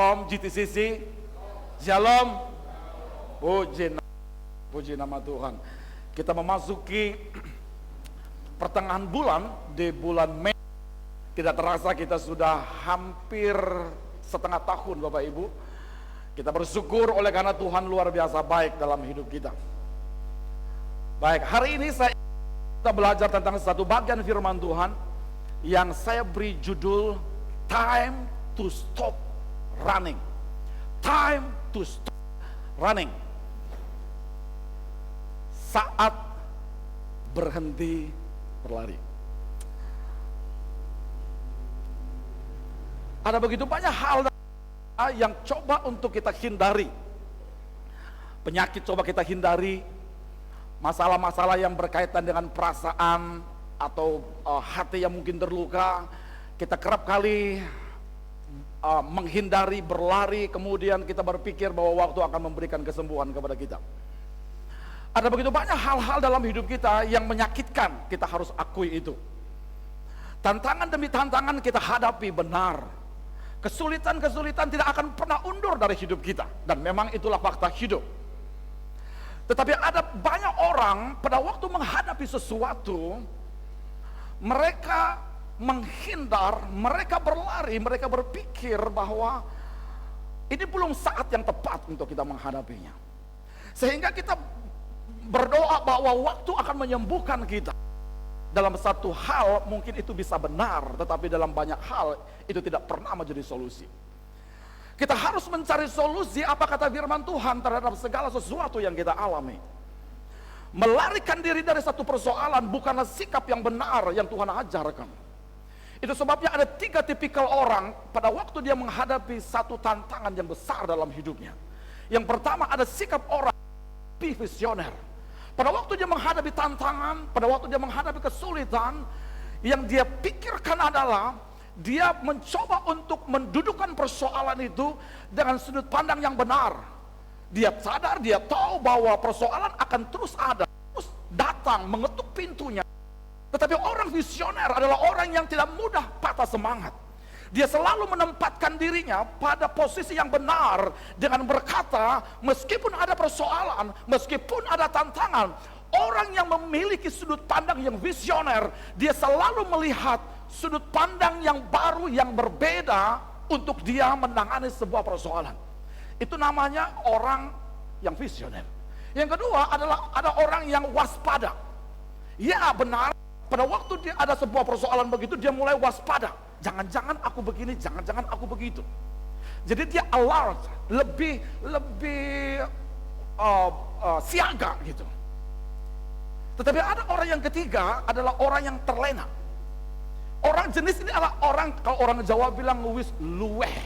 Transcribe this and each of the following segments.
Shalom GTCC. Shalom. Puji nama Tuhan. Kita memasuki pertengahan bulan, di bulan Mei. Tidak terasa kita sudah hampir setengah tahun Bapak Ibu. Kita bersyukur oleh karena Tuhan luar biasa baik dalam hidup kita. Baik, hari ini kita belajar tentang satu bagian firman Tuhan yang saya beri judul Time to Stop Running. Time to Stop Running. Saat berhenti berlari. Ada begitu banyak hal yang coba untuk kita hindari. Penyakit coba kita hindari, masalah-masalah yang berkaitan dengan perasaan atau hati yang mungkin terluka, kita kerap kali menghindari, berlari, kemudian kita berpikir bahwa waktu akan memberikan kesembuhan kepada kita. Ada begitu banyak hal-hal dalam hidup kita yang menyakitkan, kita harus akui itu. Tantangan demi tantangan kita hadapi, benar. Kesulitan-kesulitan tidak akan pernah undur dari hidup kita, dan memang itulah fakta hidup. Tetapi ada banyak orang pada waktu menghadapi sesuatu, mereka menghindar, mereka berlari, mereka berpikir bahwa ini belum saat yang tepat untuk kita menghadapinya. Sehingga kita berdoa bahwa waktu akan menyembuhkan kita. Dalam satu hal mungkin itu bisa benar, tetapi dalam banyak hal itu tidak pernah menjadi solusi. Kita harus mencari solusi apa kata firman Tuhan terhadap segala sesuatu yang kita alami. Melarikan diri dari satu persoalan bukanlah sikap yang benar yang Tuhan ajarkan. Itu sebabnya ada 3 tipikal orang pada waktu dia menghadapi satu tantangan yang besar dalam hidupnya. Yang pertama, ada sikap orang visioner. Pada waktu dia menghadapi tantangan, pada waktu dia menghadapi kesulitan, yang dia pikirkan adalah dia mencoba untuk mendudukkan persoalan itu dengan sudut pandang yang benar. Dia sadar, dia tahu bahwa persoalan akan terus ada, terus datang, mengetuk pintunya. Tetapi orang visioner adalah orang yang tidak mudah patah semangat. Dia selalu menempatkan dirinya pada posisi yang benar dengan berkata, meskipun ada persoalan, meskipun ada tantangan, orang yang memiliki sudut pandang yang visioner, dia selalu melihat sudut pandang yang baru, yang berbeda untuk dia menangani sebuah persoalan. Itu namanya orang yang visioner. Yang kedua adalah ada orang yang waspada. Ya benar, pada waktu dia ada sebuah persoalan begitu, dia mulai waspada. Jangan-jangan aku begini, jangan-jangan aku begitu. Jadi dia alert, lebih siaga gitu. Tetapi ada orang yang ketiga adalah orang yang terlena. Orang jenis ini adalah orang, kalau orang Jawa bilang wis luweh,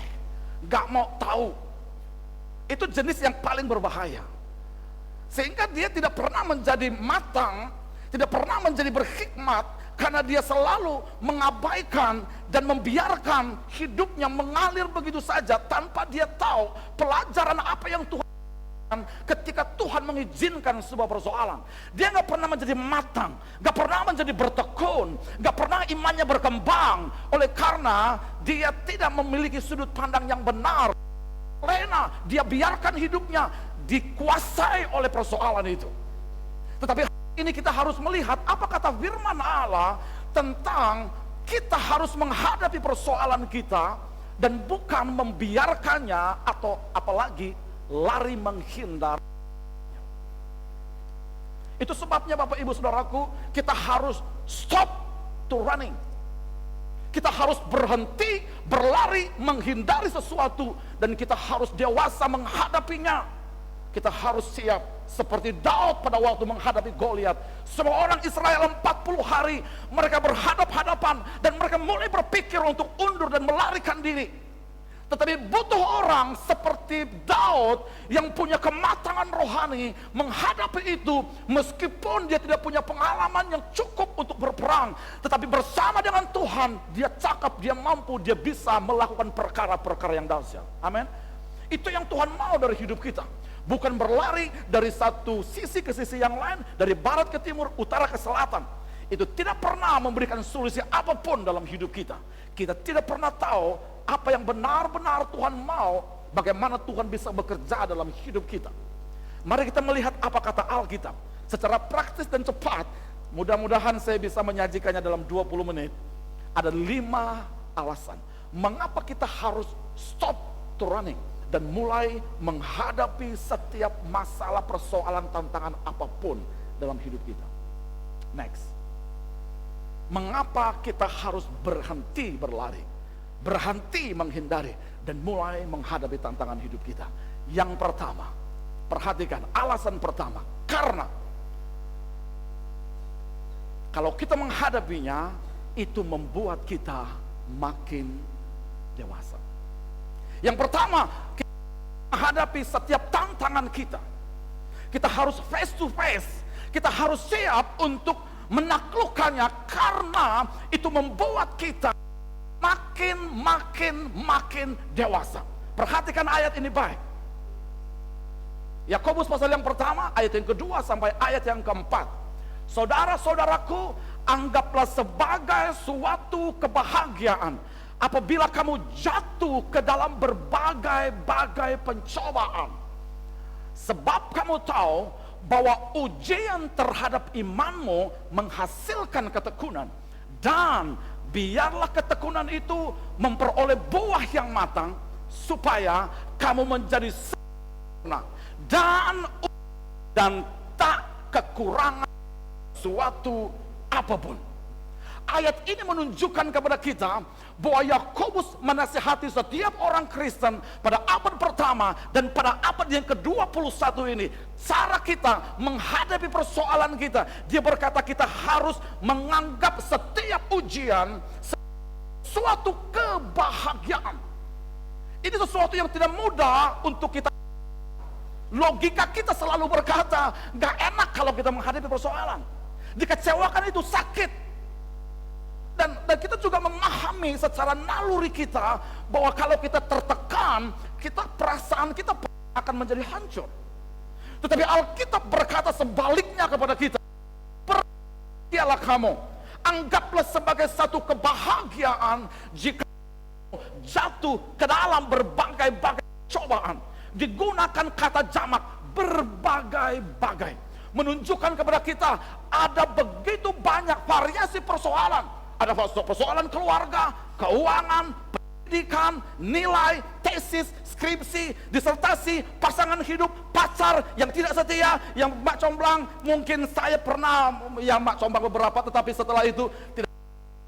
gak mau tahu. Itu jenis yang paling berbahaya. Sehingga dia tidak pernah menjadi matang, tidak pernah menjadi berhikmat, karena dia selalu mengabaikan dan membiarkan hidupnya mengalir begitu saja tanpa dia tahu pelajaran apa yang Tuhan ketika Tuhan mengizinkan sebuah persoalan. Dia nggak pernah menjadi matang, nggak pernah menjadi bertekun, nggak pernah imannya berkembang, oleh karena dia tidak memiliki sudut pandang yang benar. Lena, dia biarkan hidupnya dikuasai oleh persoalan itu. Tetapi ini kita harus melihat apa kata firman Allah tentang kita harus menghadapi persoalan kita dan bukan membiarkannya atau apalagi lari menghindar. Itu sebabnya Bapak Ibu Saudaraku, kita harus stop to running. Kita harus berhenti berlari menghindari sesuatu dan kita harus dewasa menghadapinya. Kita harus siap seperti Daud pada waktu menghadapi Goliat. Semua orang Israel 40 hari mereka berhadap-hadapan dan mereka mulai berpikir untuk undur dan melarikan diri. Tetapi butuh orang seperti Daud yang punya kematangan rohani menghadapi itu, meskipun dia tidak punya pengalaman yang cukup untuk berperang, tetapi bersama dengan Tuhan dia cakap, dia mampu, dia bisa melakukan perkara-perkara yang dahsyat. Amin. Itu yang Tuhan mau dari hidup kita. Bukan berlari dari satu sisi ke sisi yang lain, dari barat ke timur, utara ke selatan. Itu tidak pernah memberikan solusi apapun dalam hidup kita. Kita tidak pernah tahu apa yang benar-benar Tuhan mau, bagaimana Tuhan bisa bekerja dalam hidup kita. Mari kita melihat apa kata Alkitab secara praktis dan cepat. Mudah-mudahan saya bisa menyajikannya dalam 20 menit. Ada 5 alasan mengapa kita harus stop to running dan mulai menghadapi setiap masalah, persoalan, tantangan apapun dalam hidup kita. Next, mengapa kita harus berhenti berlari, berhenti menghindari, dan mulai menghadapi tantangan hidup kita? Yang pertama, perhatikan alasan pertama, karena kalau kita menghadapinya, itu membuat kita makin dewasa. Yang pertama, kita menghadapi setiap tantangan kita, kita harus face to face, kita harus siap untuk menaklukkannya, karena itu membuat kita makin dewasa. Perhatikan ayat ini baik. Yakobus pasal yang pertama, ayat yang kedua sampai ayat yang keempat. Saudara-saudaraku, anggaplah sebagai suatu kebahagiaan apabila kamu jatuh ke dalam berbagai-bagai pencobaan. Sebab kamu tahu bahwa ujian terhadap imanmu menghasilkan ketekunan. Dan biarlah ketekunan itu memperoleh buah yang matang, supaya kamu menjadi sempurna dan tak kekurangan suatu apapun. Ayat ini menunjukkan kepada kita bahwa Yakobus menasihati setiap orang Kristen pada abad pertama dan pada abad yang ke-21 ini. Cara kita menghadapi persoalan kita, dia berkata kita harus menganggap setiap ujian suatu kebahagiaan. Ini sesuatu yang tidak mudah untuk kita. Logika kita selalu berkata, gak enak kalau kita menghadapi persoalan. Dikecewakan itu sakit. Dan kita juga memahami secara naluri kita bahwa kalau kita tertekan, perasaan kita akan menjadi hancur. Tetapi Alkitab berkata sebaliknya kepada kita, percayalah kamu, anggaplah sebagai satu kebahagiaan jika jatuh ke dalam berbagai-bagai cobaan. Digunakan kata jamak berbagai-bagai, menunjukkan kepada kita ada begitu banyak variasi persoalan. Ada persoalan keluarga, keuangan, pendidikan, nilai, tesis, skripsi, disertasi, pasangan hidup, pacar yang tidak setia, yang mak comblang. Mungkin saya pernah yang mak comblang beberapa, tetapi setelah itu tidak.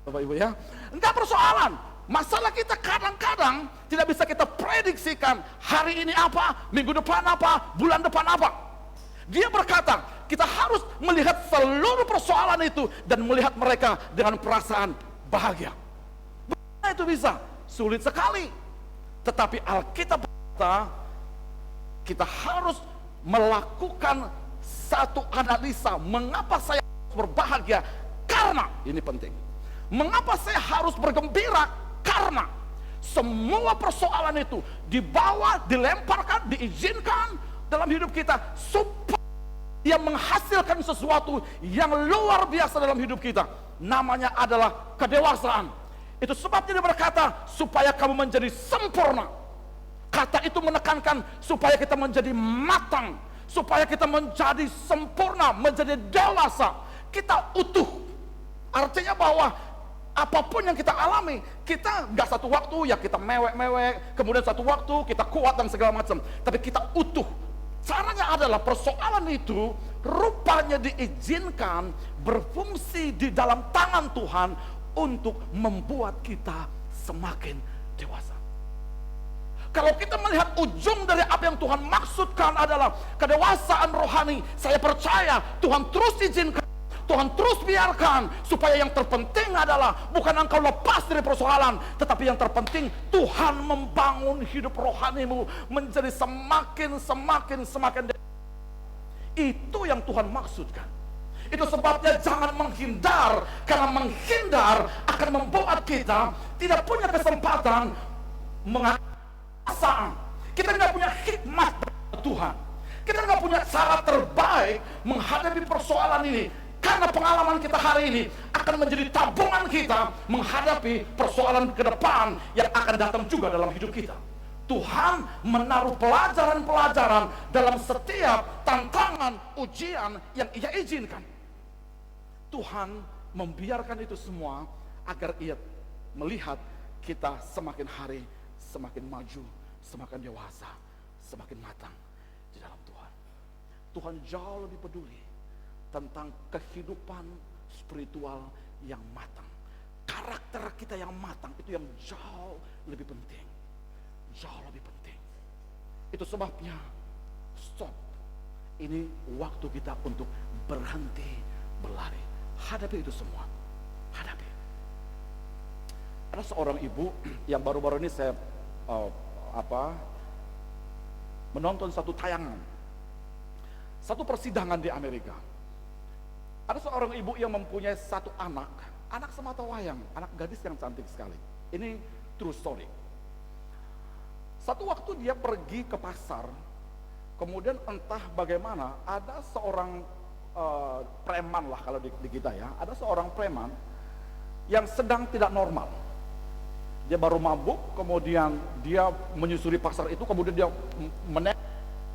Bapak Ibu ya, enggak persoalan. Masalah kita kadang-kadang tidak bisa kita prediksikan hari ini apa, minggu depan apa, bulan depan apa. Dia berkata, kita harus melihat seluruh persoalan itu dan melihat mereka dengan perasaan bahagia. Bagaimana itu bisa? Sulit sekali. Tetapi Alkitab berkata, kita harus melakukan satu analisa. Mengapa saya harus berbahagia? Karena, ini penting. Mengapa saya harus bergembira? Karena semua persoalan itu dibawa, dilemparkan, diizinkan dalam hidup kita supaya dia menghasilkan sesuatu yang luar biasa dalam hidup kita. Namanya adalah kedewasaan. Itu sebabnya dia berkata supaya kamu menjadi sempurna. Kata itu menekankan supaya kita menjadi matang, supaya kita menjadi sempurna, menjadi dewasa. Kita utuh. Artinya bahwa apapun yang kita alami, kita gak satu waktu ya kita mewek-mewek, kemudian satu waktu kita kuat dan segala macam, tapi kita utuh. Caranya adalah persoalan itu rupanya diizinkan berfungsi di dalam tangan Tuhan untuk membuat kita semakin dewasa. Kalau kita melihat ujung dari apa yang Tuhan maksudkan adalah kedewasaan rohani, saya percaya Tuhan terus izinkan, Tuhan terus biarkan, supaya yang terpenting adalah bukan engkau lepas dari persoalan, tetapi yang terpenting Tuhan membangun hidup rohanimu menjadi semakin. Itu yang Tuhan maksudkan. Itu sebabnya jangan menghindar, karena menghindar akan membuat kita tidak punya kesempatan mengatasi. Kita tidak punya hikmat dari Tuhan. Kita tidak punya cara terbaik menghadapi persoalan ini. Karena pengalaman kita hari ini akan akan menjadi tabungan kita menghadapi persoalan ke depan yang akan datang juga dalam hidup kita. Tuhan menaruh pelajaran-pelajaran dalam setiap tantangan, ujian yang Ia izinkan. Tuhan membiarkan itu semua agar Ia melihat kita semakin hari semakin maju, semakin dewasa, semakin matang di dalam Tuhan. Tuhan jauh lebih peduli tentang kehidupan spiritual yang matang. Karakter kita yang matang itu yang jauh lebih penting. Jauh lebih penting. Itu sebabnya stop. Ini waktu kita untuk berhenti berlari. Hadapi itu semua. Hadapi. Ada seorang ibu yang baru-baru ini saya menonton satu tayangan, satu persidangan di Amerika. Ada seorang ibu yang mempunyai satu anak sematawayang, anak gadis yang cantik sekali. Ini true story. Satu waktu dia pergi ke pasar, kemudian entah bagaimana ada seorang preman lah kalau di kita ya, ada seorang preman yang sedang tidak normal. Dia baru mabuk, kemudian dia menyusuri pasar itu, kemudian dia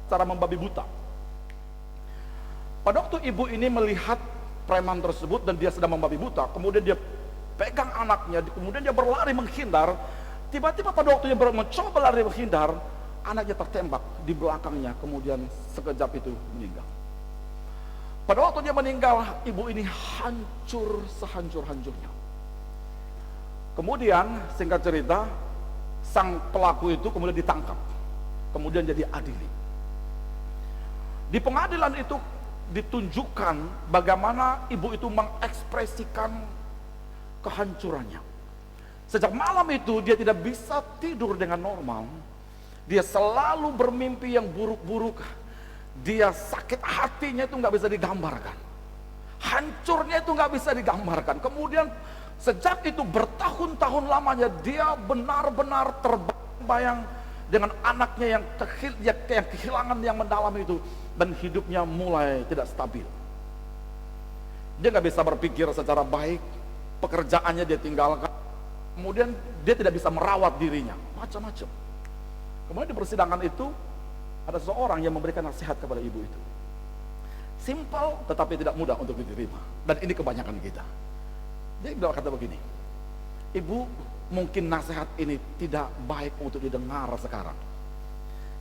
cara membabi buta. Pada waktu ibu ini melihat preman tersebut dan dia sedang membabi buta, kemudian dia pegang anaknya, kemudian dia berlari menghindar. Tiba-tiba pada waktu dia mencoba berlari menghindar, anaknya tertembak di belakangnya, kemudian sekejap itu meninggal. Pada waktu dia meninggal, ibu ini hancur sehancur-hancurnya. Kemudian singkat cerita, sang pelaku itu kemudian ditangkap, kemudian jadi adili. Di pengadilan itu ditunjukkan bagaimana ibu itu mengekspresikan kehancurannya. Sejak malam itu dia tidak bisa tidur dengan normal. Dia selalu bermimpi yang buruk-buruk. Dia sakit hatinya itu nggak bisa digambarkan. Hancurnya itu nggak bisa digambarkan. Kemudian sejak itu bertahun-tahun lamanya dia benar-benar terbayang dengan anaknya yang kehilangan yang mendalam itu, dan hidupnya mulai tidak stabil. Dia nggak bisa berpikir secara baik, pekerjaannya dia tinggalkan, kemudian dia tidak bisa merawat dirinya, macam-macam. Kemudian di persidangan itu ada seseorang yang memberikan nasihat kepada ibu itu. Simpel tetapi tidak mudah untuk diterima, dan ini kebanyakan kita. Dia berkata begini, ibu, mungkin nasihat ini tidak baik untuk didengar sekarang,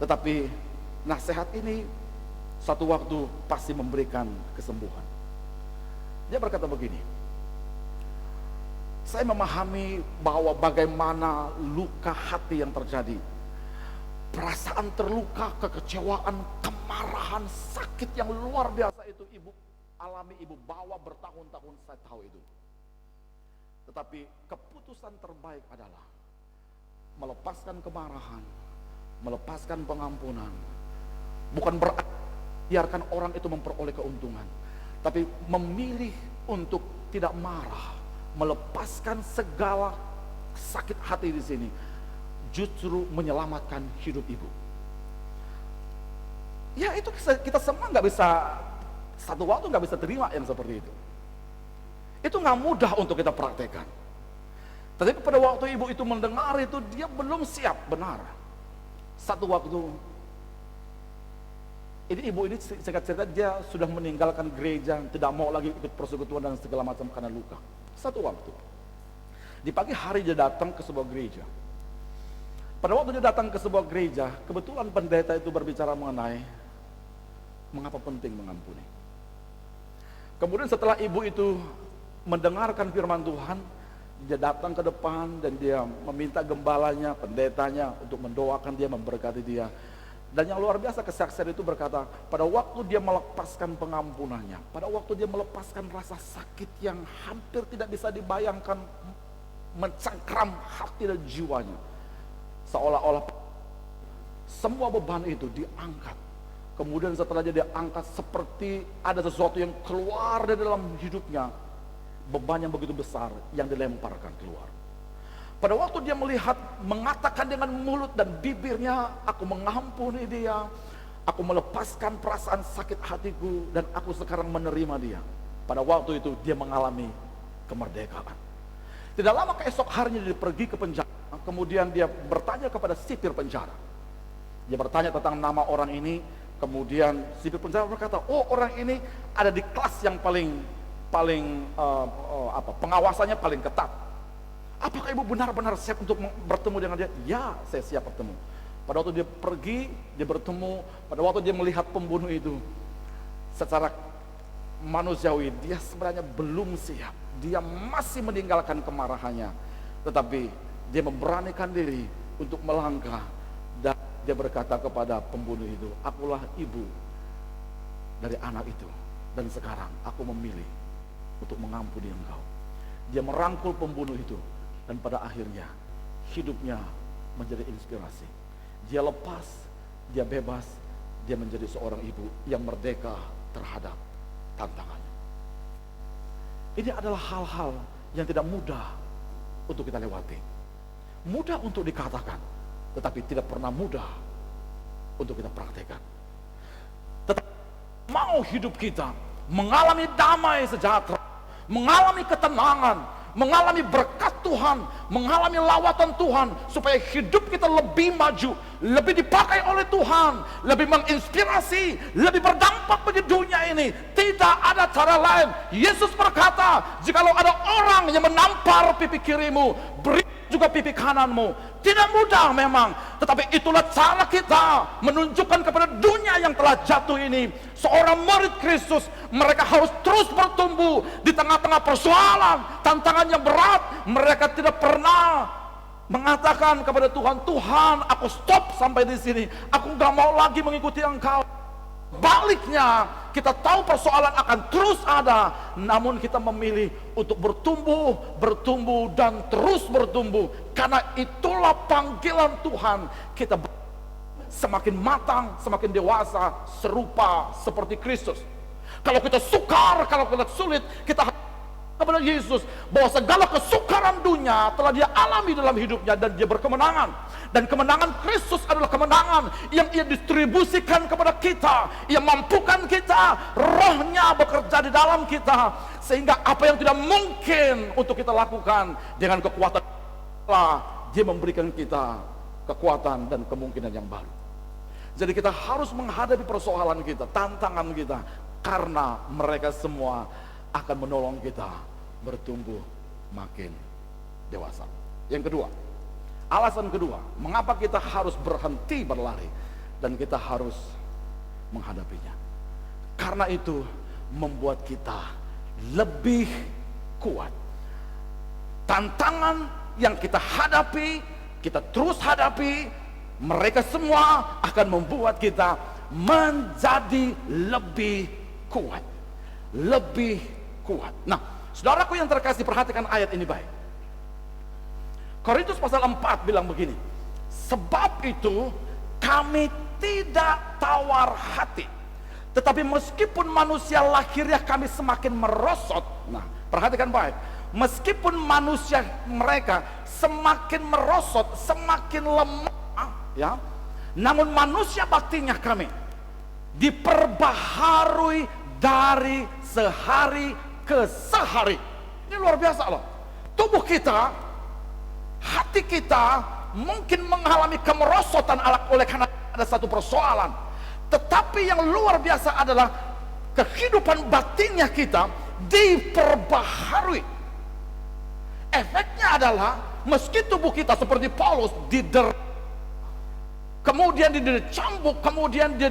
tetapi nasihat ini satu waktu pasti memberikan kesembuhan. Dia berkata begini, saya memahami bahwa bagaimana luka hati yang terjadi, perasaan terluka, kekecewaan, kemarahan, sakit yang luar biasa itu ibu alami, ibu bawa bertahun-tahun, saya tahu itu. Tetapi keputusan terbaik adalah melepaskan kemarahan, melepaskan pengampunan. Bukan berarti biarkan orang itu memperoleh keuntungan, tapi memilih untuk tidak marah, melepaskan segala sakit hati di sini, justru menyelamatkan hidup ibu. Ya itu kita semua nggak bisa, satu waktu nggak bisa terima yang seperti itu. Itu nggak mudah untuk kita praktekkan. Tapi pada waktu ibu itu mendengar itu, dia belum siap benar. Satu waktu, ini ibu ini singkat cerita dia sudah meninggalkan gereja, tidak mau lagi ikut persekutuan dan segala macam karena luka. Satu waktu, di pagi hari dia datang ke sebuah gereja. Pada waktu dia datang ke sebuah gereja, kebetulan pendeta itu berbicara mengenai mengapa penting mengampuni. Kemudian setelah ibu itu mendengarkan firman Tuhan, dia datang ke depan dan dia meminta gembalanya, pendetanya untuk mendoakan dia, memberkati dia. Dan yang luar biasa, kesaksian itu berkata, pada waktu dia melepaskan pengampunannya, pada waktu dia melepaskan rasa sakit yang hampir tidak bisa dibayangkan, mencengkram hati dan jiwanya, seolah-olah semua beban itu diangkat. Kemudian setelah dia angkat, seperti ada sesuatu yang keluar dari dalam hidupnya, beban yang begitu besar yang dilemparkan keluar. Pada waktu dia melihat, mengatakan dengan mulut dan bibirnya, aku mengampuni dia, aku melepaskan perasaan sakit hatiku, dan aku sekarang menerima dia. Pada waktu itu dia mengalami kemerdekaan. Tidak lama keesok harinya dia pergi ke penjara, kemudian dia bertanya kepada sipir penjara. Dia bertanya tentang nama orang ini, kemudian sipir penjara berkata, oh orang ini ada di kelas yang paling pengawasannya paling ketat. Apakah ibu benar-benar siap untuk bertemu dengan dia? Ya, saya siap bertemu. Pada waktu dia pergi, dia bertemu, pada waktu dia melihat pembunuh itu, secara manusiawi dia sebenarnya belum siap. Dia masih meninggalkan kemarahannya, tetapi dia memberanikan diri untuk melangkah. Dan dia berkata kepada pembunuh itu, akulah ibu dari anak itu, dan sekarang aku memilih untuk mengampuni engkau. Dia merangkul pembunuh itu, dan pada akhirnya hidupnya menjadi inspirasi. Dia lepas, dia bebas, dia menjadi seorang ibu yang merdeka terhadap tantangannya. Ini adalah hal-hal yang tidak mudah untuk kita lewati. Mudah untuk dikatakan, tetapi tidak pernah mudah untuk kita praktekkan. Tetapi mau hidup kita mengalami damai sejahtera, mengalami ketenangan, mengalami berkat Tuhan, mengalami lawatan Tuhan, supaya hidup kita lebih maju, lebih dipakai oleh Tuhan, lebih menginspirasi, lebih berdampak bagi dunia ini. Tidak ada cara lain. Yesus berkata, jikalau ada orang yang menampar pipi kirimu, beri juga pipi kananmu. Tidak mudah memang, tetapi itulah cara kita menunjukkan kepada dunia yang telah jatuh ini. Seorang murid Kristus, mereka harus terus bertumbuh di tengah-tengah persoalan, tantangan yang berat. Mereka tidak pernah mengatakan kepada Tuhan, Tuhan, aku stop sampai di sini. Aku gak mau lagi mengikuti Engkau. Baliknya, kita tahu persoalan akan terus ada, namun kita memilih untuk bertumbuh, dan terus bertumbuh. Karena itulah panggilan Tuhan. Kita semakin matang, semakin dewasa, serupa seperti Kristus. Kalau kita sukar, kalau kita sulit, kita kepada Yesus bahwa segala kesukaran dunia telah dia alami dalam hidupnya, dan dia berkemenangan. Dan kemenangan Kristus adalah kemenangan yang ia distribusikan kepada kita. Ia mampukan kita, rohnya bekerja di dalam kita, sehingga apa yang tidak mungkin untuk kita lakukan, dengan kekuatan Allah, dia memberikan kita kekuatan dan kemungkinan yang baru. Jadi kita harus menghadapi persoalan kita, tantangan kita, karena mereka semua akan menolong kita bertumbuh makin dewasa. Yang kedua, alasan kedua, mengapa kita harus berhenti berlari dan kita harus menghadapinya. Karena itu membuat kita lebih kuat. Tantangan yang kita hadapi, kita terus hadapi, mereka semua akan membuat kita menjadi lebih kuat. Lebih kuat. Nah, saudaraku yang terkasih, perhatikan ayat ini baik. Korintus pasal 4 bilang begini, sebab itu kami tidak tawar hati, tetapi meskipun manusia lahiriah kami semakin merosot. Nah, perhatikan baik, meskipun manusia mereka semakin merosot, semakin lemah, ya, namun manusia baktinya kami diperbaharui dari sehari ke sehari. Ini luar biasa loh. Tubuh kita, hati kita mungkin mengalami kemerosotan oleh karena ada satu persoalan. Tetapi yang luar biasa adalah kehidupan batinnya kita diperbaharui. Efeknya adalah meski tubuh kita seperti Paulus kemudian dia dicambuk, kemudian dia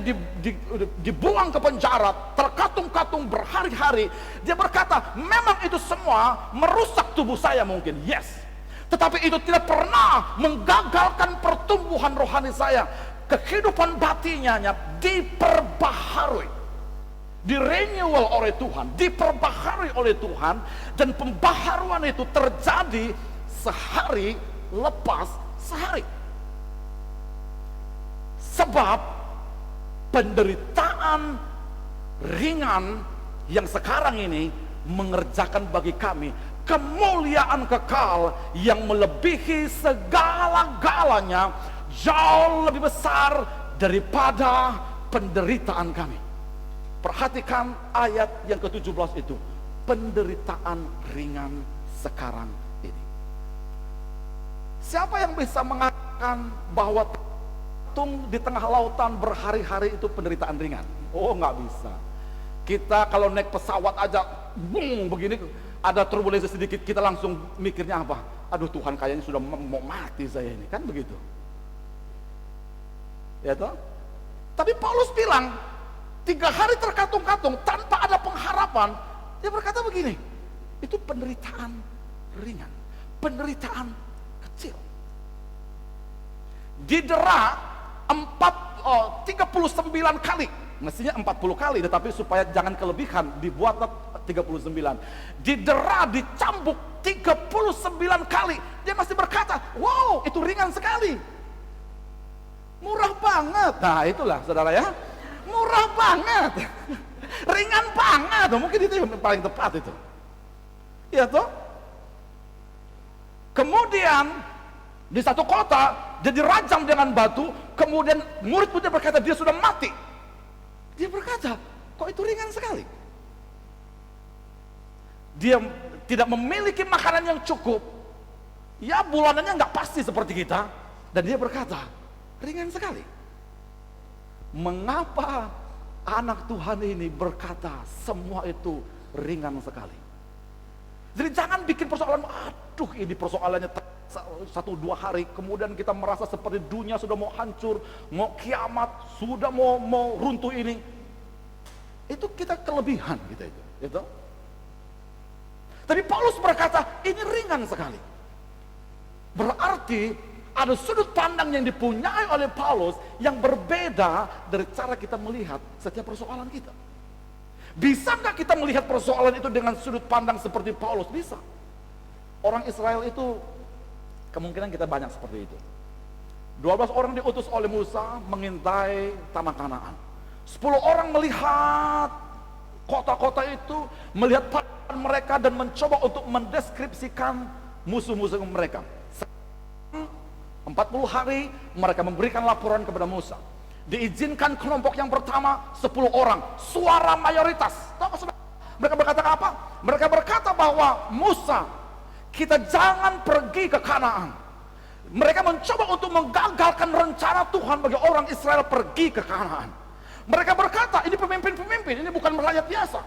dibuang ke penjara, terkatung-katung berhari-hari. Dia berkata, memang itu semua merusak tubuh saya mungkin, yes. Tetapi itu tidak pernah menggagalkan pertumbuhan rohani saya. Kehidupan batinnya diperbaharui, di-renewal oleh Tuhan, diperbaharui oleh Tuhan. Dan pembaharuan itu terjadi sehari lepas sehari. Sebab penderitaan ringan yang sekarang ini mengerjakan bagi kami kemuliaan kekal yang melebihi segala-galanya, jauh lebih besar daripada penderitaan kami. Perhatikan ayat yang ke-17 itu. penderitaan ringan sekarang ini. Siapa yang bisa mengatakan bahwa terjun di tengah lautan berhari-hari itu penderitaan ringan? Oh, nggak bisa. Kita kalau naik pesawat aja, bung, begini, ada turbulensi sedikit, kita langsung mikirnya apa? Aduh, Tuhan, kayaknya sudah mau mati saya ini, kan begitu. Ya toh? Tapi Paulus bilang, 3 hari terkatung-katung tanpa ada pengharapan. Dia berkata begini, itu penderitaan ringan, penderitaan kecil. Didera 39 kali, mestinya 40 kali, tetapi supaya jangan kelebihan dibuatlah 39. Didera, dicambuk 39 kali, dia masih berkata, wow, itu ringan sekali, murah banget. Nah, itulah saudara ya, murah banget, ringan banget. Mungkin itu yang paling tepat itu, ya toh. Kemudian di satu kota dia dirajam dengan batu, kemudian murid-muridnya berkata dia sudah mati. Dia berkata, kok itu ringan sekali? Dia tidak memiliki makanan yang cukup, ya bulanannya nggak pasti seperti kita, dan dia berkata, ringan sekali. Mengapa anak Tuhan ini berkata semua itu ringan sekali? Jadi jangan bikin persoalan, aduh ini persoalannya 1-2 hari, kemudian kita merasa seperti dunia sudah mau hancur, mau kiamat, sudah mau runtuh ini. Itu kita kelebihan kita itu. Tapi Paulus berkata ini ringan sekali. Berarti ada sudut pandang yang dipunyai oleh Paulus yang berbeda dari cara kita melihat setiap persoalan kita. Bisa nggak kita melihat persoalan itu dengan sudut pandang seperti Paulus? Bisa. Orang Israel itu kemungkinan kita banyak seperti itu. 12 orang diutus oleh Musa mengintai tanah Kanaan. 10 orang melihat kota-kota itu, melihat pasukan mereka dan mencoba untuk mendeskripsikan musuh-musuh mereka. 40 hari mereka memberikan laporan kepada Musa. Diizinkan kelompok yang pertama 10 orang, suara mayoritas. Tahu mereka berkata apa? Mereka berkata bahwa Musa, kita jangan pergi ke Kanaan. Mereka mencoba untuk menggagalkan rencana Tuhan bagi orang Israel pergi ke Kanaan. Mereka berkata, ini pemimpin-pemimpin, ini bukan rakyat biasa.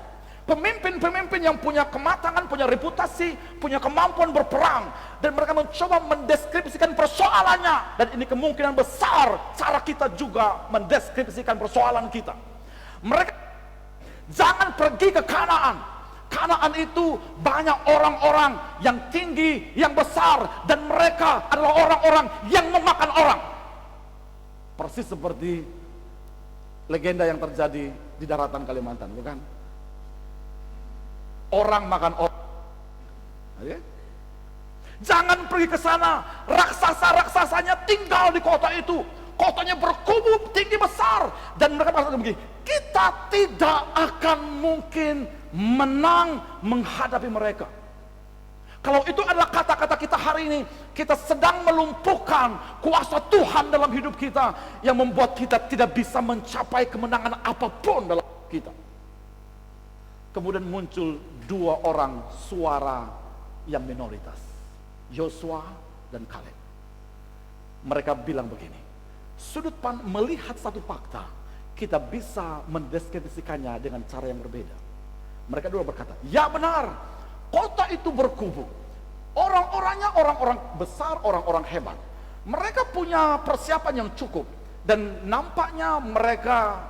Pemimpin-pemimpin yang punya kematangan, punya reputasi, punya kemampuan berperang. Dan mereka mencoba mendeskripsikan persoalannya. Dan ini kemungkinan besar cara kita juga mendeskripsikan persoalan kita. Mereka jangan pergi ke Kanaan. Kanaan itu banyak orang-orang yang tinggi, yang besar, dan mereka adalah orang-orang yang memakan orang. Persis seperti legenda yang terjadi di daratan Kalimantan, bukan? Orang makan orang. Okay? Jangan pergi ke sana. Raksasa-raksasanya tinggal di kota itu. Kotanya berkubu tinggi besar. Dan mereka berkata begini, kita tidak akan mungkin menang menghadapi mereka. Kalau itu adalah kata-kata kita hari ini, kita sedang melumpuhkan kuasa Tuhan dalam hidup kita, yang membuat kita tidak bisa mencapai kemenangan apapun dalam hidup kita. Kemudian muncul 2 orang suara yang minoritas, Yosua dan Kaleb. Mereka bilang begini, sudut pandang melihat satu fakta, kita bisa mendeskripsikannya dengan cara yang berbeda. Mereka dua berkata, ya benar, kota itu berkubu, orang-orangnya orang-orang besar, orang-orang hebat. Mereka punya persiapan yang cukup, dan nampaknya mereka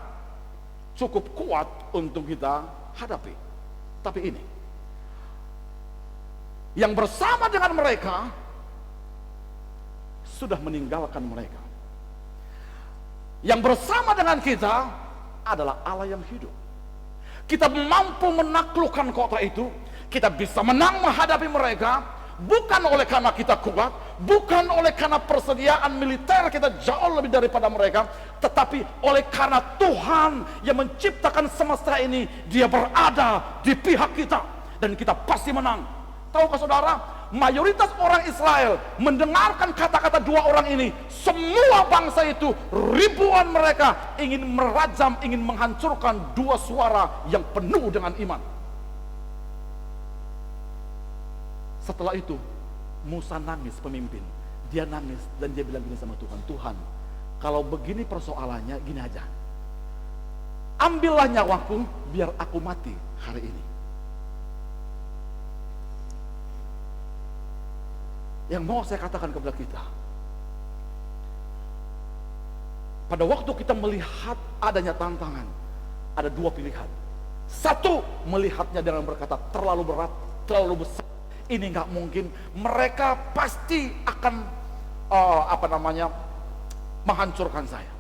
cukup kuat untuk kita hadapi. Tapi ini, yang bersama dengan mereka sudah meninggalkan mereka. Yang bersama dengan kita adalah Allah yang hidup. Kita mampu menaklukkan kota itu. Kita bisa menang menghadapi mereka, bukan oleh karena kita kuat, bukan oleh karena persediaan militer kita jauh lebih daripada mereka, tetapi oleh karena Tuhan yang menciptakan semesta ini, Dia berada di pihak kita, dan kita pasti menang. Tahukah saudara, mayoritas orang Israel mendengarkan kata-kata 2 orang ini, semua bangsa itu, ribuan mereka ingin merajam, ingin menghancurkan 2 suara yang penuh dengan iman. Setelah itu Musa nangis, pemimpin. Dia nangis dan dia bilang gini sama Tuhan, Tuhan, kalau begini persoalannya, gini aja, ambillah nyawaku biar aku mati hari ini. Yang mau saya katakan kepada kita, pada waktu kita melihat adanya tantangan, ada dua pilihan. Satu, melihatnya dengan berkata terlalu berat, terlalu besar, ini nggak mungkin, mereka pasti akan menghancurkan saya.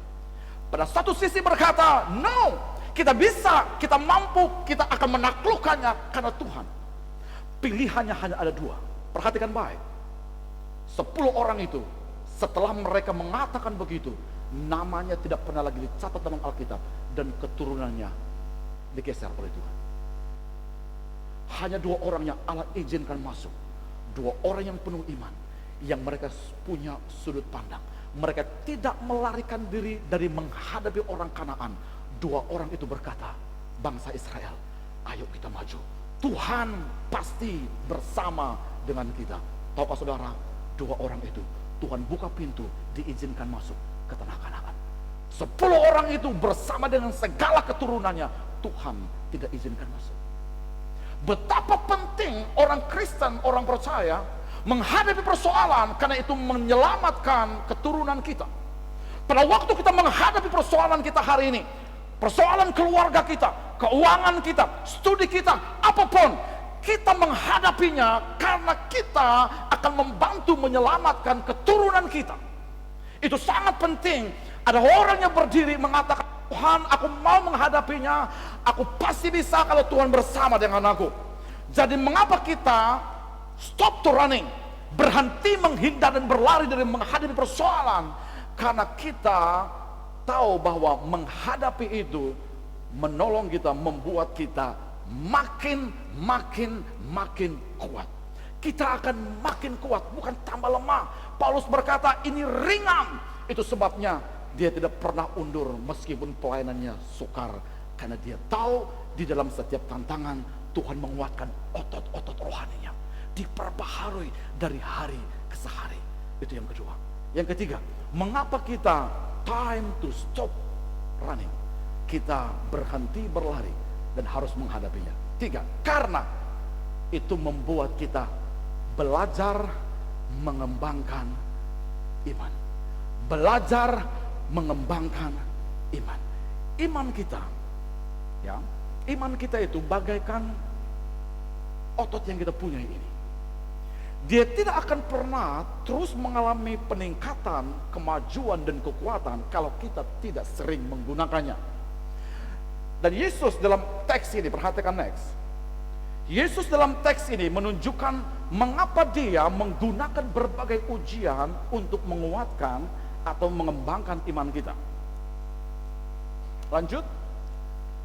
Pada satu sisi berkata, no, kita bisa, kita mampu, kita akan menaklukkannya karena Tuhan. Pilihannya hanya ada dua. Perhatikan baik. 10 orang itu, setelah mereka mengatakan begitu, namanya tidak pernah lagi dicatat dalam Alkitab, dan keturunannya digeser oleh Tuhan. Hanya 2 orang yang Allah izinkan masuk. 2 orang yang penuh iman, yang mereka punya sudut pandang. Mereka tidak melarikan diri dari menghadapi orang Kanaan. 2 orang itu berkata, bangsa Israel, ayo kita maju. Tuhan pasti bersama dengan kita. Tahukah saudara, 2 orang itu Tuhan buka pintu, diizinkan masuk ke tanah Kanaan. 10 orang itu bersama dengan segala keturunannya, Tuhan tidak izinkan masuk. Betapa penting orang Kristen, orang percaya menghadapi persoalan, karena itu menyelamatkan keturunan kita. Pada waktu kita menghadapi persoalan kita hari ini, persoalan keluarga kita, keuangan kita, studi kita, apapun, kita menghadapinya karena kita akan membantu menyelamatkan keturunan kita. Itu sangat penting. Ada orang yang berdiri mengatakan, Tuhan, aku mau menghadapinya, aku pasti bisa kalau Tuhan bersama dengan aku. Jadi mengapa kita stop to running, berhenti menghindar dan berlari dari menghadapi persoalan? Karena kita tahu bahwa menghadapi itu menolong kita, membuat kita makin kuat. Kita akan makin kuat, bukan tambah lemah. Paulus berkata ini ringan. Itu sebabnya dia tidak pernah undur meskipun pelayanannya sukar, karena dia tahu di dalam setiap tantangan Tuhan menguatkan otot-otot rohaninya, diperbaharui dari hari ke hari. Itu yang kedua. Yang ketiga, mengapa kita time to stop running, kita berhenti berlari dan harus menghadapinya? 3, karena itu membuat kita belajar mengembangkan iman. Belajar mengembangkan iman. Iman kita, ya, iman kita itu bagaikan otot yang kita punya ini. Dia tidak akan pernah terus mengalami peningkatan, kemajuan dan kekuatan kalau kita tidak sering menggunakannya. Dan Yesus dalam teks ini, perhatikan next. Yesus dalam teks ini menunjukkan mengapa dia menggunakan berbagai ujian untuk menguatkan atau mengembangkan iman kita. Lanjut,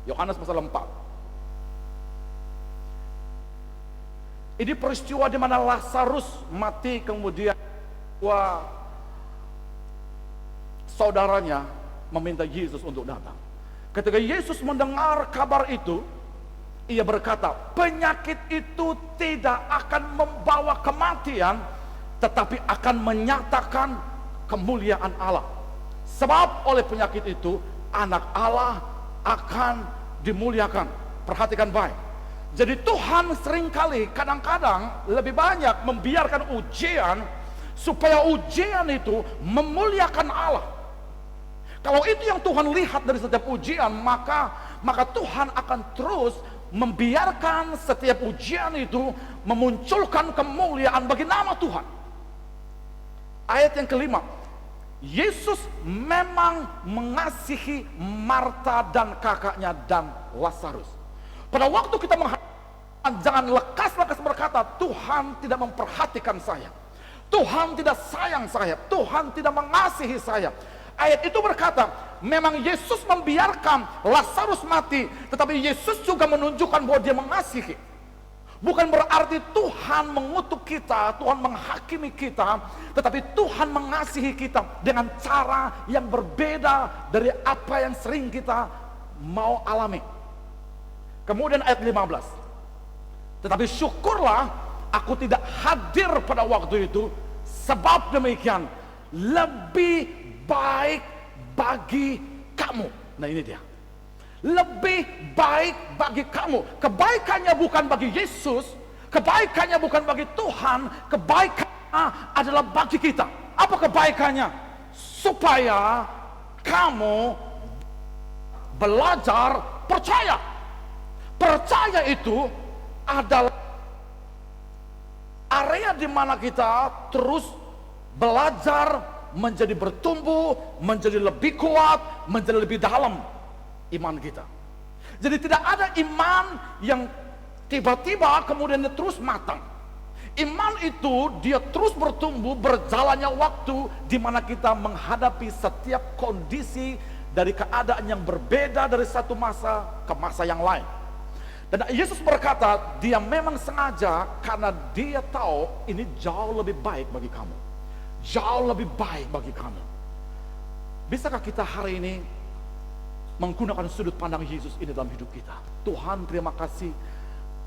Yohanes pasal 4. Ini peristiwa di mana Lazarus mati, kemudian saudaranya meminta Yesus untuk datang. Ketika Yesus mendengar kabar itu, ia berkata, penyakit itu tidak akan membawa kematian, tetapi akan menyatakan kemuliaan Allah. Sebab oleh penyakit itu anak Allah akan dimuliakan. Perhatikan baik. Jadi Tuhan seringkali, kadang-kadang lebih banyak membiarkan ujian, supaya ujian itu memuliakan Allah. Kalau itu yang Tuhan lihat dari setiap ujian, maka Tuhan akan terus membiarkan setiap ujian itu memunculkan kemuliaan bagi nama Tuhan. Ayat yang kelima, Yesus memang mengasihi Marta dan kakaknya dan Lazarus. Pada waktu kita menghadapi, jangan lekas-lekas berkata, Tuhan tidak memperhatikan saya, Tuhan tidak sayang saya, Tuhan tidak mengasihi saya. Ayat itu berkata, memang Yesus membiarkan Lazarus mati, tetapi Yesus juga menunjukkan bahwa dia mengasihi. Bukan berarti Tuhan mengutuk kita, Tuhan menghakimi kita, tetapi Tuhan mengasihi kita dengan cara yang berbeda dari apa yang sering kita mau alami. Kemudian ayat 15, tetapi syukurlah aku tidak hadir pada waktu itu, sebab demikian lebih baik bagi kamu. Nah ini dia, lebih baik bagi kamu. Kebaikannya bukan bagi Yesus, kebaikannya bukan bagi Tuhan, kebaikannya adalah bagi kita. Apa kebaikannya? Supaya kamu belajar percaya. Percaya itu adalah area di mana kita terus belajar menjadi bertumbuh, menjadi lebih kuat, menjadi lebih dalam iman kita. Jadi tidak ada iman yang tiba-tiba kemudian dia terus matang. Iman itu dia terus bertumbuh berjalannya waktu, di mana kita menghadapi setiap kondisi dari keadaan yang berbeda dari satu masa ke masa yang lain. Dan Yesus berkata, dia memang sengaja karena dia tahu ini jauh lebih baik bagi kamu. Jauh lebih baik bagi kamu. Bisakah kita hari ini menggunakan sudut pandang Yesus ini dalam hidup kita? Tuhan, terima kasih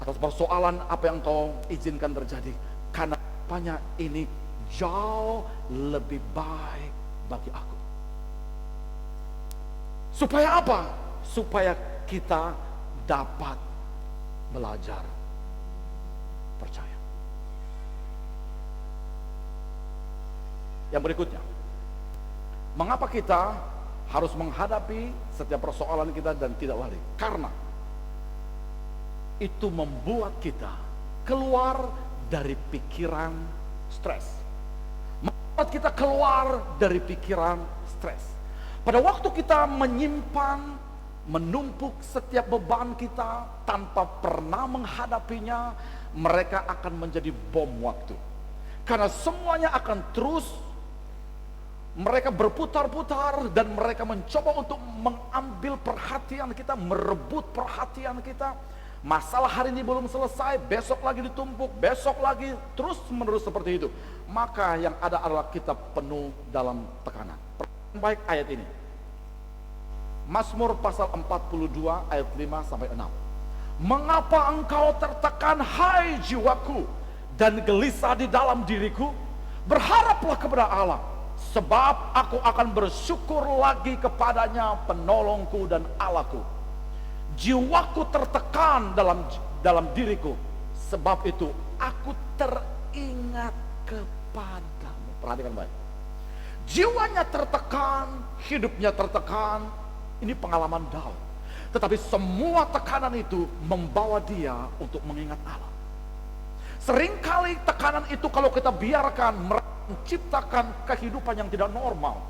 atas persoalan apa yang Kau izinkan terjadi, karena apanya ini jauh lebih baik bagi aku. Supaya apa? Supaya kita dapat belajar percaya. Yang berikutnya, mengapa kita harus menghadapi setiap persoalan kita dan tidak lari? Karena itu membuat kita keluar dari pikiran stres. Membuat kita keluar dari pikiran stres. Pada waktu kita menyimpan, menumpuk setiap beban kita tanpa pernah menghadapinya, mereka akan menjadi bom waktu. Karena semuanya akan terus mereka berputar-putar dan mereka mencoba untuk mengambil perhatian kita, merebut perhatian kita. Masalah hari ini belum selesai, besok lagi ditumpuk, besok lagi, terus menerus seperti itu. Maka yang ada adalah kita penuh dalam tekanan. Baik ayat ini, Mazmur pasal 42 ayat 5 sampai 6. Mengapa engkau tertekan, hai jiwaku, dan gelisah di dalam diriku? Berharaplah kepada Allah, sebab aku akan bersyukur lagi kepadanya, penolongku dan Allahku. Jiwaku tertekan dalam diriku, sebab itu aku teringat kepadamu. Perhatikan baik. Jiwanya tertekan, hidupnya tertekan. Ini pengalaman Daud. Tetapi semua tekanan itu membawa dia untuk mengingat Allah. Seringkali tekanan itu kalau kita biarkan menciptakan kehidupan yang tidak normal.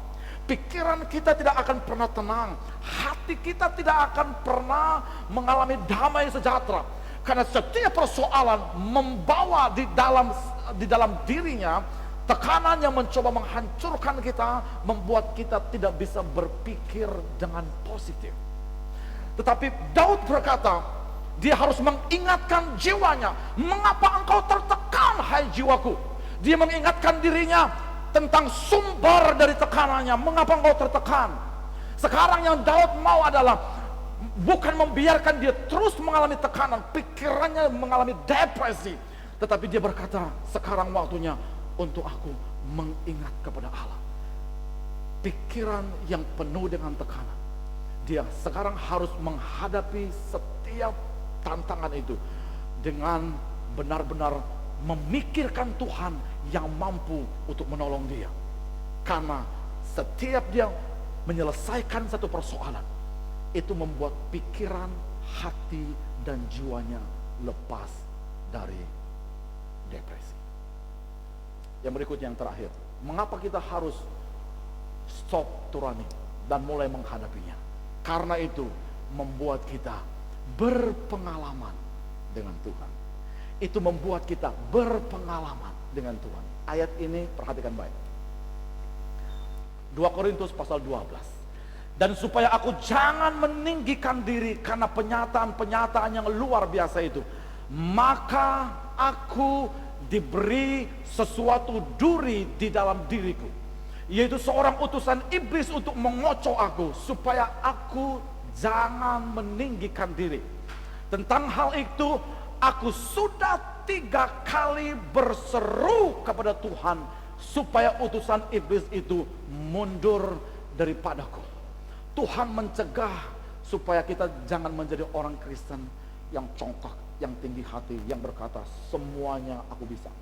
Pikiran kita tidak akan pernah tenang. Hati kita tidak akan pernah mengalami damai sejahtera. Karena setiap persoalan membawa di dalam dirinya tekanan yang mencoba menghancurkan kita, membuat kita tidak bisa berpikir dengan positif. Tetapi Daud berkata, dia harus mengingatkan jiwanya. Mengapa engkau tertekan, hai jiwaku? Dia mengingatkan dirinya tentang sumber dari tekanannya. Mengapa engkau tertekan? Sekarang yang Daud mau adalah bukan membiarkan dia terus mengalami tekanan, pikirannya mengalami depresi. Tetapi dia berkata, sekarang waktunya untuk aku mengingat kepada Allah. Pikiran yang penuh dengan tekanan, dia sekarang harus menghadapi setiap tantangan itu dengan benar-benar memikirkan Tuhan yang mampu untuk menolong dia. Karena setiap dia menyelesaikan satu persoalan, itu membuat pikiran, hati, dan jiwanya lepas dari depresi. Yang berikutnya, yang terakhir, mengapa kita harus stop to running dan mulai menghadapinya? Karena itu membuat kita berpengalaman dengan Tuhan. Itu membuat kita berpengalaman dengan Tuhan. Ayat ini perhatikan baik. 2 Korintus pasal 12. Dan supaya aku jangan meninggikan diri karena penyataan-penyataan yang luar biasa itu, maka aku diberi sesuatu duri di dalam diriku, yaitu seorang utusan iblis untuk mengocok aku, supaya aku jangan meninggikan diri. Tentang hal itu aku sudah 3 kali berseru kepada Tuhan supaya utusan iblis itu mundur daripadaku. Tuhan mencegah supaya kita jangan menjadi orang Kristen yang congkak, yang tinggi hati, yang berkata semuanya aku bisa.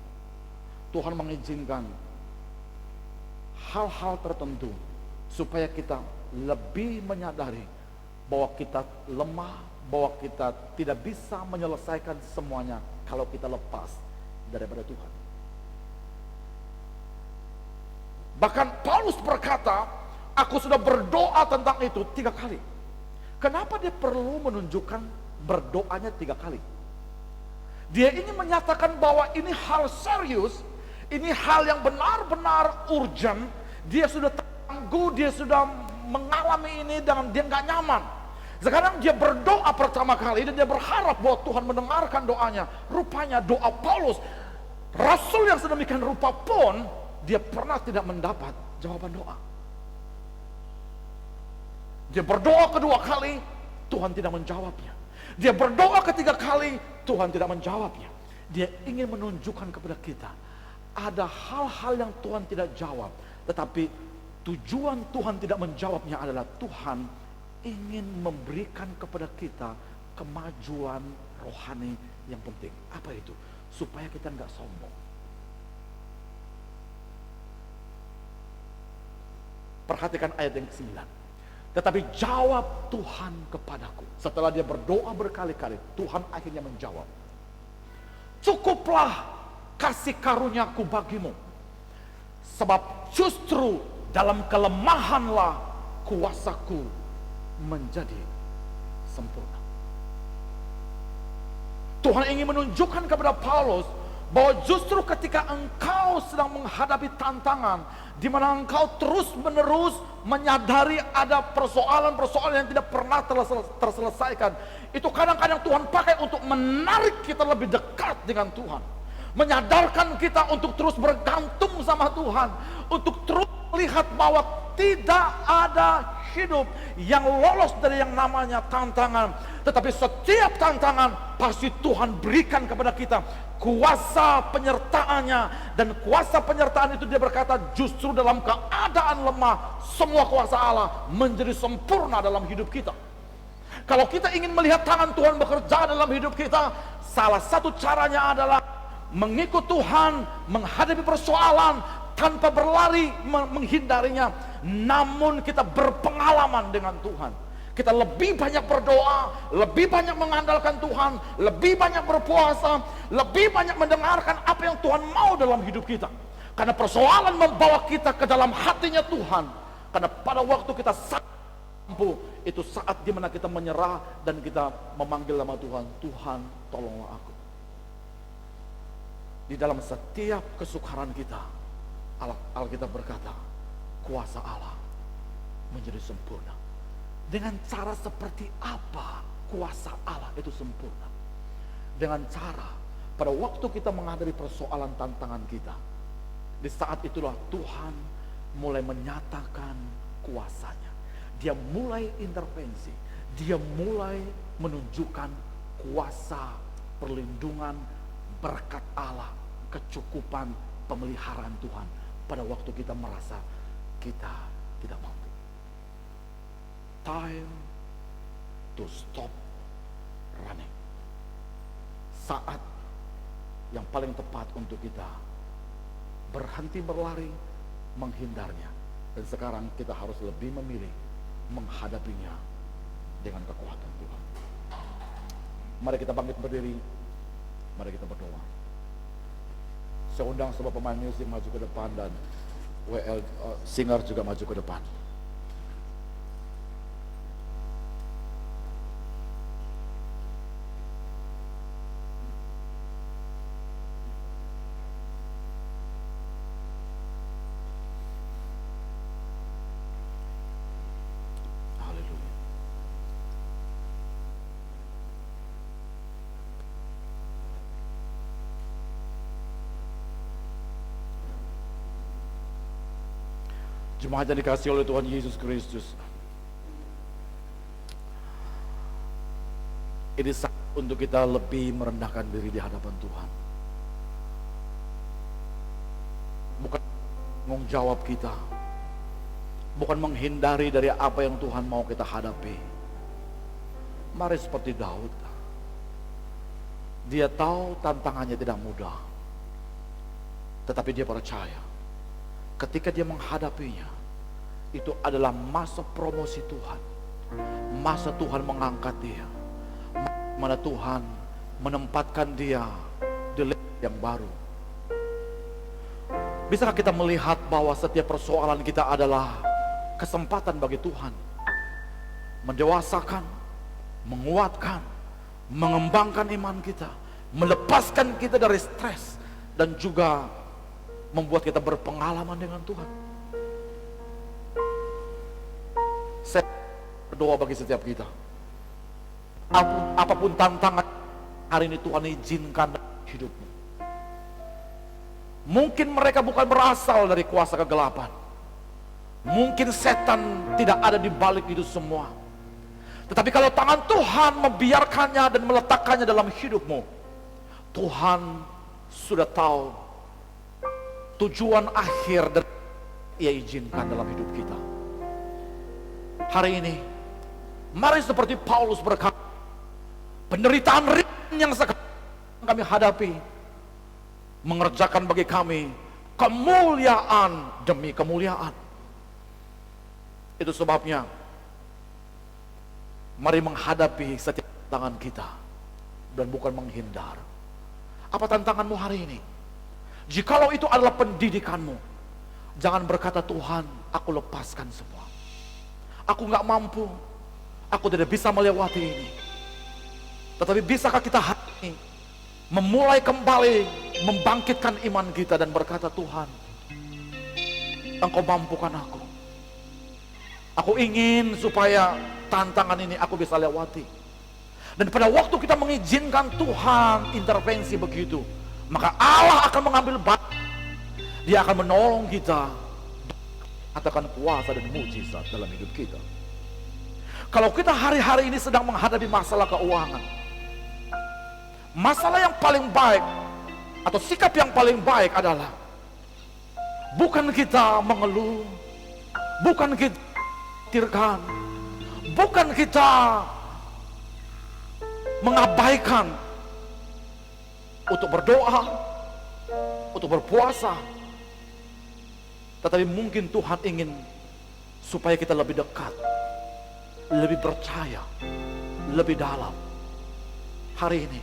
Tuhan mengizinkan hal-hal tertentu supaya kita lebih menyadari bahwa kita lemah, bahwa kita tidak bisa menyelesaikan semuanya kalau kita lepas daripada Tuhan. Bahkan Paulus berkata, aku sudah berdoa tentang itu 3 kali. Kenapa dia perlu menunjukkan berdoanya 3 kali? Dia ingin menyatakan bahwa ini hal serius, ini hal yang benar-benar urgent. Dia sudah terganggu, dia sudah mengalami ini dan dia nggak nyaman. Sekarang dia berdoa pertama kali dan dia berharap bahwa Tuhan mendengarkan doanya. Rupanya doa Paulus, rasul yang sedemikian rupa pun, dia pernah tidak mendapat jawaban doa. Dia berdoa kedua kali, Tuhan tidak menjawabnya. Dia berdoa ketiga kali, Tuhan tidak menjawabnya. Dia ingin menunjukkan kepada kita, ada hal-hal yang Tuhan tidak jawab, tetapi tujuan Tuhan tidak menjawabnya adalah Tuhan ingin memberikan kepada kita kemajuan rohani yang penting. Apa itu? Supaya kita nggak sombong. Perhatikan ayat yang ke-9. Tetapi jawab Tuhan kepadaku. Setelah dia berdoa berkali-kali, Tuhan akhirnya menjawab. Cukuplah kasih karuniaku bagimu. Sebab justru dalam kelemahanlah kuasaku menjadi sempurna. Tuhan ingin menunjukkan kepada Paulus bahwa justru ketika engkau sedang menghadapi tantangan, di mana engkau terus-menerus menyadari ada persoalan-persoalan yang tidak pernah terselesaikan, itu kadang-kadang Tuhan pakai untuk menarik kita lebih dekat dengan Tuhan, menyadarkan kita untuk terus bergantung sama Tuhan, untuk terus melihat bahwa tidak ada hidup yang lolos dari yang namanya tantangan. Tetapi setiap tantangan pasti Tuhan berikan kepada kita kuasa penyertaannya. Dan kuasa penyertaan itu dia berkata, justru dalam keadaan lemah, semua kuasa Allah menjadi sempurna dalam hidup kita. Kalau kita ingin melihat tangan Tuhan bekerja dalam hidup kita, salah satu caranya adalah mengikut Tuhan, menghadapi persoalan tanpa berlari menghindarinya, namun kita berpengalaman dengan Tuhan. Kita lebih banyak berdoa, lebih banyak mengandalkan Tuhan, lebih banyak berpuasa, lebih banyak mendengarkan apa yang Tuhan mau dalam hidup kita. Karena persoalan membawa kita ke dalam hatinya Tuhan. Karena pada waktu kita mampu, itu saat dimana kita menyerah dan kita memanggil nama Tuhan. Tuhan, tolonglah aku. Di dalam setiap kesukaran kita, Alkitab berkata, kuasa Allah menjadi sempurna. Dengan cara seperti apa kuasa Allah itu sempurna? Dengan cara pada waktu kita menghadapi persoalan tantangan kita, di saat itulah Tuhan mulai menyatakan kuasanya. Dia mulai intervensi, dia mulai menunjukkan kuasa, perlindungan, berkat Allah, kecukupan, pemeliharaan Tuhan pada waktu kita merasa kita tidak mampu. Time to stop running. Saat yang paling tepat untuk kita berhenti berlari, menghindarnya. Dan sekarang kita harus lebih memilih menghadapinya dengan kekuatan Tuhan. Mari kita bangkit berdiri, mari kita berdoa. Saya undang sebuah pemain musik maju ke depan dan WL singer juga maju ke depan. Jemaat yang dikasihi oleh Tuhan Yesus Kristus, ini saat untuk kita lebih merendahkan diri di hadapan Tuhan. Tanggung jawab kita bukan menghindari dari apa yang Tuhan mau kita hadapi. Mari seperti Daud. Dia tahu tantangannya tidak mudah, tetapi dia percaya ketika dia menghadapinya, itu adalah masa promosi Tuhan. Masa Tuhan mengangkat dia, mana Tuhan menempatkan dia di level yang baru. Bisakah kita melihat bahwa setiap persoalan kita adalah kesempatan bagi Tuhan mendewasakan, menguatkan, mengembangkan iman kita, melepaskan kita dari stres, dan juga membuat kita berpengalaman dengan Tuhan. Saya berdoa bagi setiap kita, apapun tantangan hari ini Tuhan izinkan dalam hidupmu. Mungkin mereka bukan berasal dari kuasa kegelapan, mungkin setan tidak ada di balik itu semua, tetapi kalau tangan Tuhan membiarkannya dan meletakkannya dalam hidupmu, Tuhan sudah tahu tujuan akhir dan Ia izinkan dalam hidup kita. Hari ini mari seperti Paulus berkata, penderitaan ringan yang sekarang kami hadapi mengerjakan bagi kami kemuliaan demi kemuliaan. Itu sebabnya mari menghadapi setiap tantangan kita dan bukan menghindar. Apa tantanganmu hari ini? Jikalau itu adalah pendidikanmu, jangan berkata, Tuhan, aku lepaskan semua, aku gak mampu, aku tidak bisa melewati ini. Tetapi bisakah kita hari ini memulai kembali membangkitkan iman kita dan berkata, Tuhan, Engkau mampukan aku. Aku ingin supaya tantangan ini aku bisa lewati. Dan pada waktu kita mengizinkan Tuhan intervensi begitu, maka Allah akan mengambil bagian. Dia akan menolong kita, katakan kuasa dan mujizat dalam hidup kita. Kalau kita hari-hari ini sedang menghadapi masalah keuangan, masalah yang paling baik atau sikap yang paling baik adalah bukan kita mengeluh, bukan kita tirkan, bukan kita mengabaikan untuk berdoa, untuk berpuasa, tetapi mungkin Tuhan ingin supaya kita lebih dekat, lebih percaya, lebih dalam. Hari ini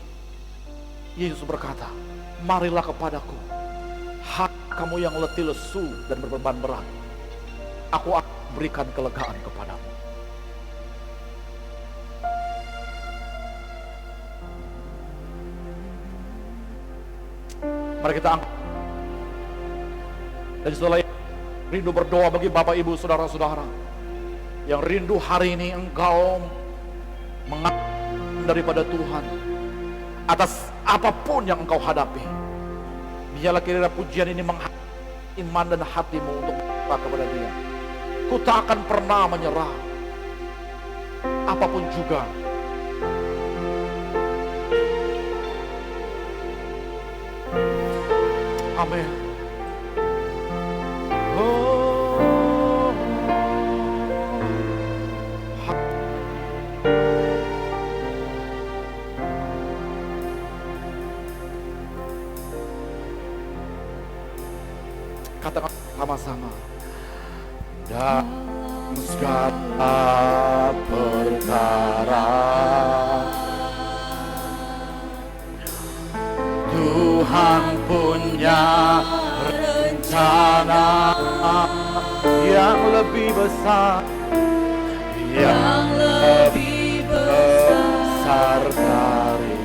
Yesus berkata, marilah kepadaku, hai kamu yang letih lesu dan berbeban berat, aku akan berikan kelegaan kepadamu. Mari kita angkat. Dan setelah rindu berdoa bagi Bapak Ibu Saudara-saudara yang rindu hari ini engkau mengangkat daripada Tuhan atas apapun yang engkau hadapi. Biarlah kiranya pujian ini menghangat iman dan hatimu untuk berkata kepada Dia, ku tak akan pernah menyerah apapun juga. Amin. Oh, katakan sama-sama. Dalam segala perkara Tuhan punya rencana yang lebih besar, yang lebih besar dari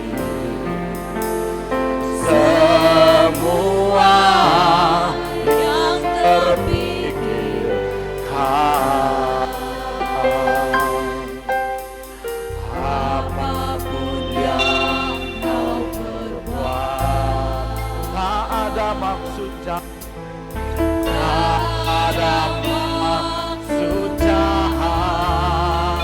semua yang terpikirkan. Apapun yang kau perbuat, tak ada maksud jahat, tak ada maksud jahat.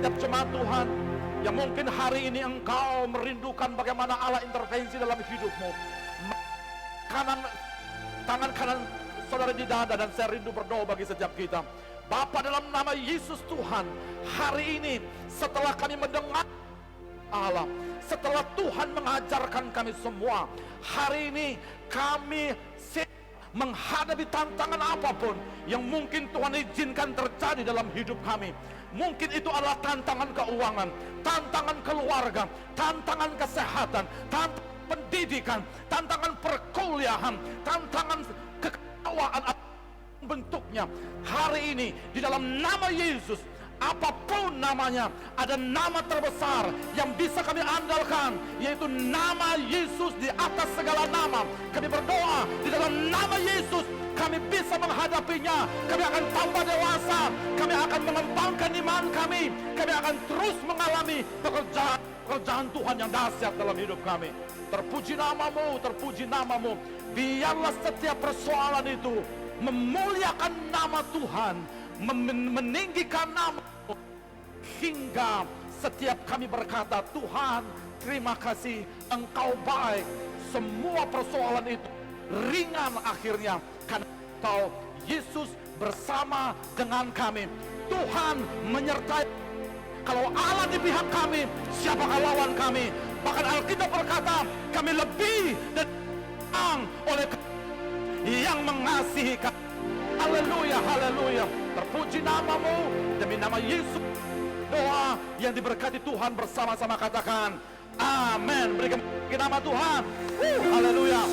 Setiap jemaat Tuhan yang mungkin hari ini engkau merindukan bagaimana Allah intervensi dalam hidupmu, tangan kanan saudara di dada, dan saya rindu berdoa bagi setiap kita. Bapa, dalam nama Yesus Tuhan, hari ini setelah kami mendengar Allah, setelah Tuhan mengajarkan kami semua, hari ini kami siap menghadapi tantangan apapun yang mungkin Tuhan izinkan terjadi dalam hidup kami. Mungkin itu adalah tantangan keuangan, tantangan keluarga, tantangan kesehatan, tantangan pendidikan, tantangan perkuliahan, tantangan kekawaan bentuknya. Hari ini di dalam nama Yesus, apapun namanya, ada nama terbesar yang bisa kami andalkan, yaitu nama Yesus di atas segala nama. Kami berdoa di dalam nama Yesus kami bisa menghadapinya. Kami akan tambah dewasa, kami akan mengembangkan iman kami akan terus mengalami pekerjaan Tuhan yang dahsyat dalam hidup kami. Terpuji namamu, terpuji namamu. Biarlah setiap persoalan itu memuliakan nama Tuhan, meninggikan nama, hingga setiap kami berkata, Tuhan terima kasih, Engkau baik. Semua persoalan itu ringan akhirnya, karena Engkau Yesus bersama dengan kami. Tuhan menyertai. Kalau Allah di pihak kami, siapakah lawan kami? Bahkan Alkitab berkata, kami lebih dan oleh yang mengasihi kami. Haleluya, haleluya. Terpuji namamu, demi nama Yesus. Doa yang diberkati Tuhan bersama-sama katakan amin. Berikan nama Tuhan. Haleluya.